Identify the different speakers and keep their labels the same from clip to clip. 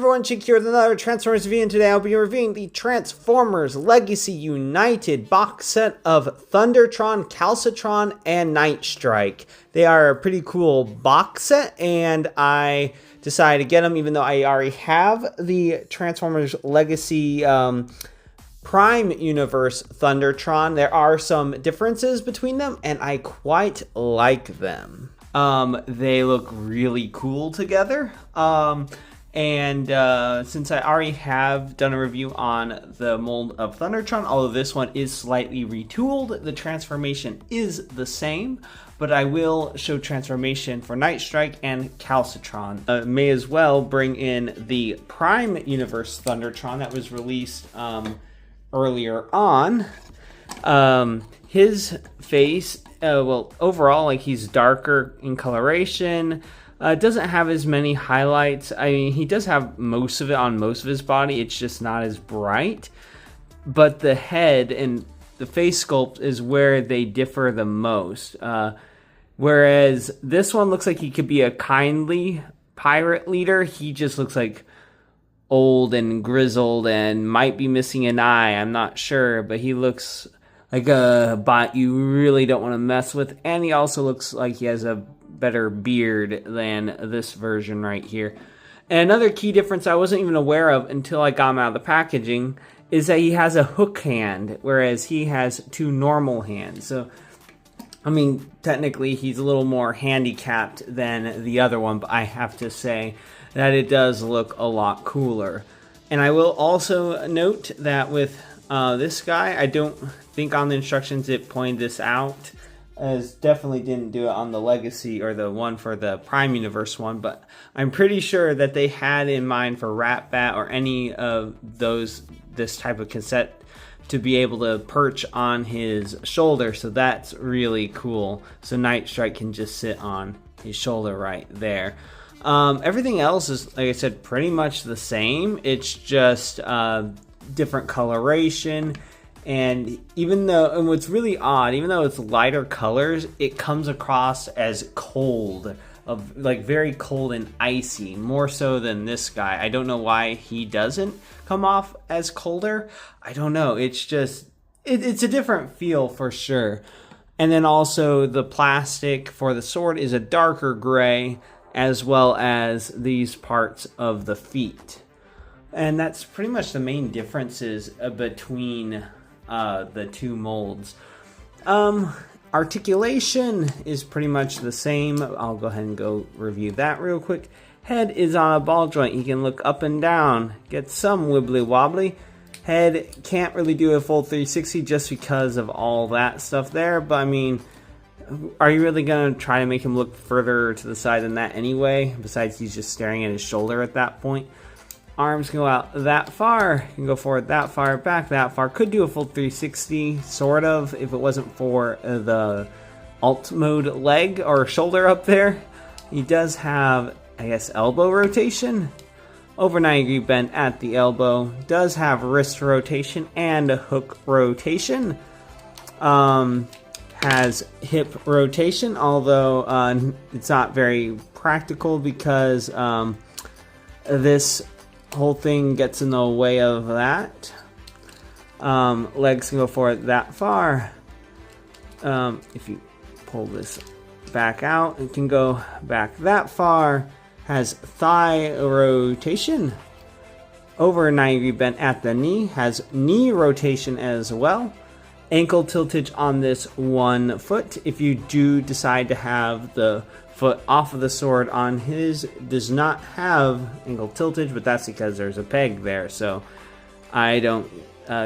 Speaker 1: everyone, Chick here with another Transformers review, and today I'll be reviewing the Transformers Legacy United box set of Thundertron, Calcitron, and Nightstrike. They are a pretty cool box set, and I decided to get them even though I already have the Transformers Legacy Prime Universe Thundertron. There are some differences between them, and I quite like them. They look really cool together. Since I already have done a review on the mold of Thundertron, although this one is slightly retooled, the transformation is the same, but I will show transformation for Nightstrike and Calcitron. May as well bring in the Prime Universe Thundertron that was released earlier on. His face, well, overall, like, he's darker in coloration. Doesn't have as many highlights. I mean, he does have most of it on most of his body. It's just not as bright. But the head and the face sculpt is where they differ the most. Whereas this one looks like he could be a kindly pirate leader. He just looks like old and grizzled and might be missing an eye. I'm not sure, but he looks like a bot you really don't want to mess with. And he also looks like he has a better beard than this version right here. And another key difference I wasn't even aware of until I got him out of the packaging is that he has a hook hand, whereas he has two normal hands. So, I mean, technically he's a little more handicapped than the other one, but I have to say that it does look a lot cooler. And I will also note that with this guy, I don't think on the instructions it pointed this out, as definitely didn't do it on the Legacy or the one for the Prime Universe one, but I'm pretty sure that they had in mind for Rat-Bat or any of those, this type of cassette, to be able to perch on his shoulder, so that's really cool. So Nightstrike can just sit on his shoulder right there. Everything else is, like I said, pretty much the same. It's just different coloration. And even though, and what's really odd, even though it's lighter colors, it comes across as cold, like very cold and icy, more so than this guy. I don't know why he doesn't come off as colder. I don't know. It's just, it's a different feel for sure. And then also the plastic for the sword is a darker gray, as well as these parts of the feet. And that's pretty much the main differences between the two molds. Articulation is pretty much the same. I'll go ahead and go review that real quick. Head is on a ball joint. You can look up and down, get some wibbly wobbly. Head can't really do a full 360 just because of all that stuff there, but I mean, are you really going to try to make him look further to the side than that anyway? Besides, he's just staring at his shoulder at that point. Arms can go out that far, can go forward that far, back that far. Could do a full 360, sort of, if it wasn't for the alt mode leg or shoulder up there. He does have, I guess, elbow rotation. Over 90-degree bend at the elbow. Does have wrist rotation and a hook rotation. Has hip rotation, although it's not very practical because this whole thing gets in the way of that. Legs can go forward that far. If you pull this back out, it can go back that far. Has thigh rotation. Over 90-degree bend at the knee. Has knee rotation as well. Ankle tiltage on this one foot. If you do decide to have the foot off of the sword on his, does not have ankle tiltage, but that's because there's a peg there, so I don't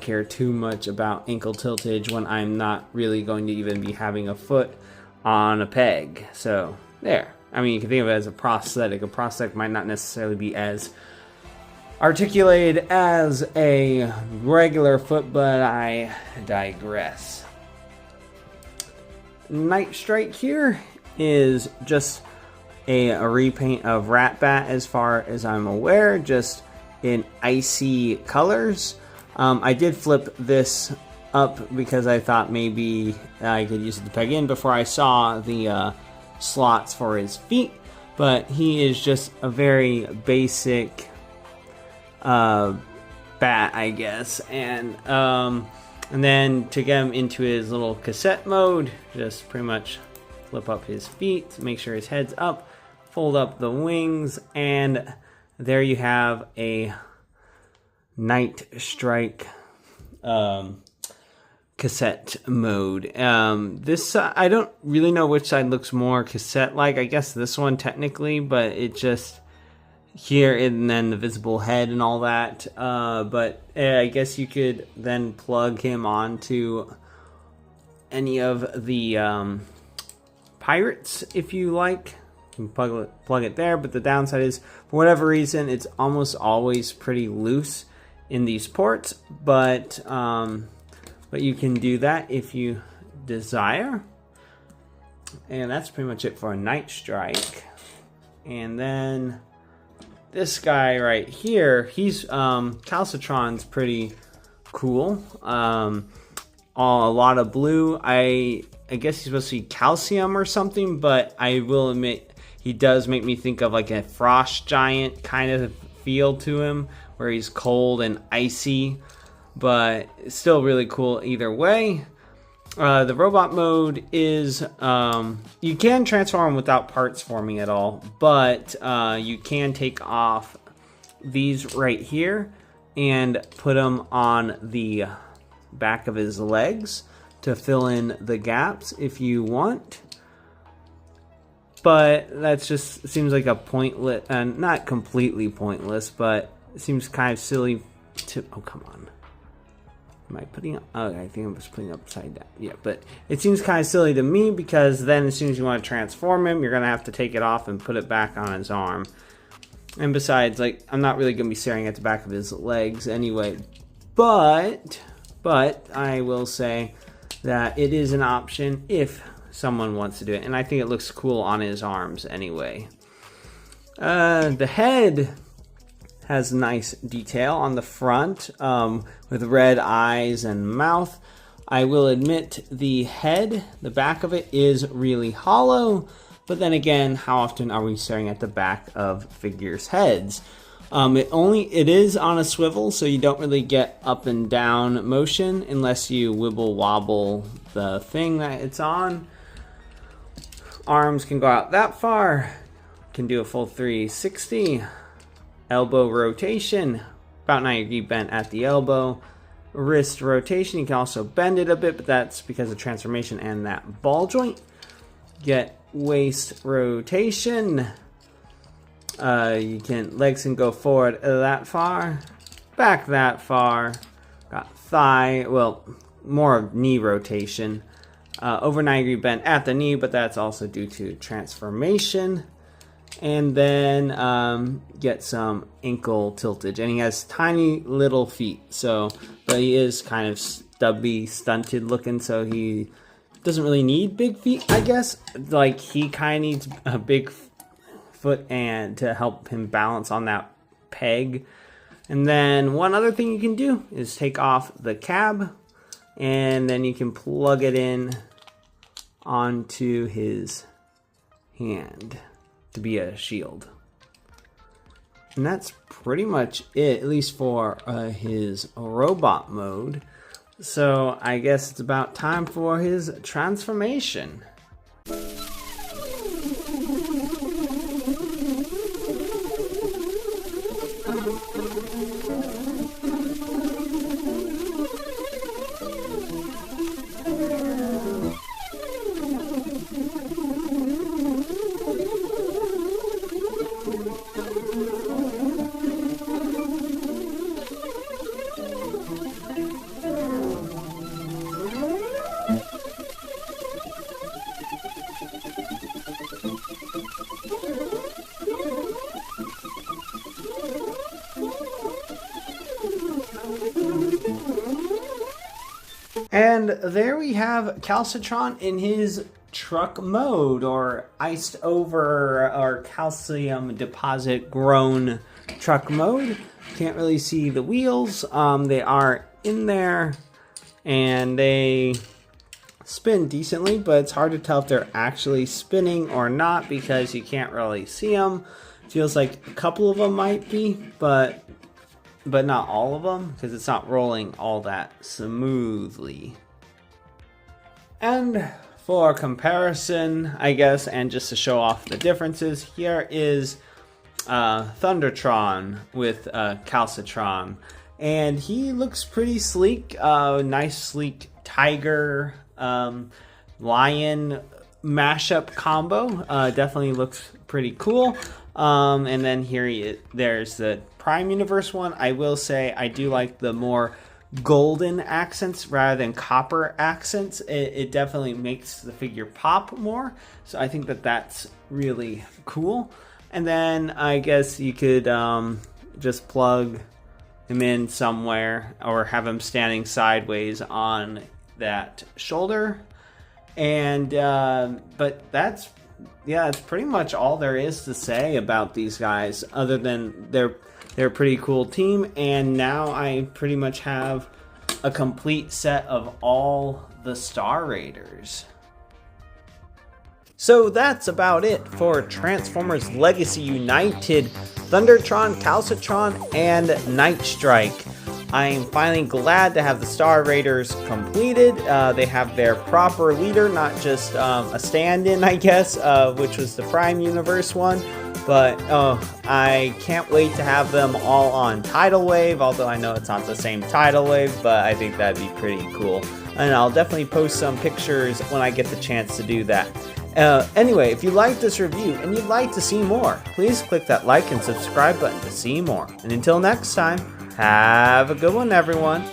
Speaker 1: care too much about ankle tiltage when I'm not really going to even be having a foot on a peg. So there, I mean, you can think of it as a prosthetic. A prosthetic might not necessarily be as articulated as a regular foot, but I digress. Nightstrike here is just a repaint of Rat-Bat as far as I'm aware, just in icy colors. I did flip this up because I thought maybe I could use it to peg in before I saw the slots for his feet, but he is just a very basic bat, I guess. And then to get him into his little cassette mode, just pretty much flip up his feet, make sure his head's up, fold up the wings, and there you have a Night Strike cassette mode. This I don't really know which side looks more cassette-like. I guess this one technically, but it just here and then the visible head and all that. But I guess you could then plug him onto any of the pirates if you like. You can plug it there, but the downside is, for whatever reason, it's almost always pretty loose in these ports. But you can do that if you desire. And that's pretty much it for a Night Strike. And then this guy right here, he's Calcitron's pretty cool. A lot of blue. I guess he's supposed to be calcium or something, but I will admit he does make me think of like a frost giant kind of feel to him, where he's cold and icy, but it's still really cool either way. The robot mode is, you can transform without parts forming at all, but you can take off these right here and put them on the back of his legs to fill in the gaps if you want. But that's just seems like a pointless, and not completely pointless, but it seems kind of silly to, oh come on. Am I putting up? Oh, I think I'm just putting it upside down. Yeah, but it seems kind of silly to me, because then as soon as you want to transform him, you're going to have to take it off and put it back on his arm. And besides, like, I'm not really going to be staring at the back of his legs anyway. But I will say that it is an option if someone wants to do it. And I think it looks cool on his arms anyway. The head has nice detail on the front with red eyes and mouth. I will admit the head, the back of it, is really hollow, but then again, how often are we staring at the back of figures' heads? It is on a swivel, so you don't really get up and down motion unless you wibble wobble the thing that it's on. Arms can go out that far, can do a full 360. Elbow rotation, about 90 bent at the elbow. Wrist rotation, you can also bend it a bit, but that's because of transformation and that ball joint. Get waist rotation. Legs can go forward that far, back that far. Got thigh, well, more of knee rotation. Over 90 bent at the knee, but that's also due to transformation. And then get some ankle tiltage, and he has tiny little feet, but he is kind of stubby, stunted looking, so he doesn't really need big feet, I guess. Like, he kind of needs a big foot and to help him balance on that peg. And then one other thing you can do is take off the cab, and then you can plug it in onto his hand to be a shield. And that's pretty much it, at least for his robot mode. So I guess it's about time for his transformation. And there we have Calcitron in his truck mode, or iced over or calcium deposit grown truck mode. Can't really see the wheels. They are in there and they spin decently, but it's hard to tell if they're actually spinning or not because you can't really see them. Feels like a couple of them might be, but but not all of them, because it's not rolling all that smoothly. And for comparison, I guess, and just to show off the differences, here is Thundertron with Calcitron. And he looks pretty sleek, nice sleek tiger, lion mashup combo. Definitely looks pretty cool. And then here there's the Prime Universe one. I will say I do like the more golden accents rather than copper accents. It definitely makes the figure pop more. So I think that that's really cool. And then I guess you could just plug him in somewhere or have him standing sideways on that shoulder. And but that's pretty much all there is to say about these guys, other than they're a pretty cool team. And now I pretty much have a complete set of all the Star Raiders. So that's about it for Transformers Legacy United, Thundertron, Calcitron, and Nightstrike. I am finally glad to have the Star Raiders completed. They have their proper leader, not just a stand-in, I guess, which was the Prime Universe one. But I can't wait to have them all on Tidal Wave, although I know it's not the same Tidal Wave, but I think that'd be pretty cool. And I'll definitely post some pictures when I get the chance to do that. Anyway, if you liked this review and you'd like to see more, please click that like and subscribe button to see more. And until next time, have a good one, everyone.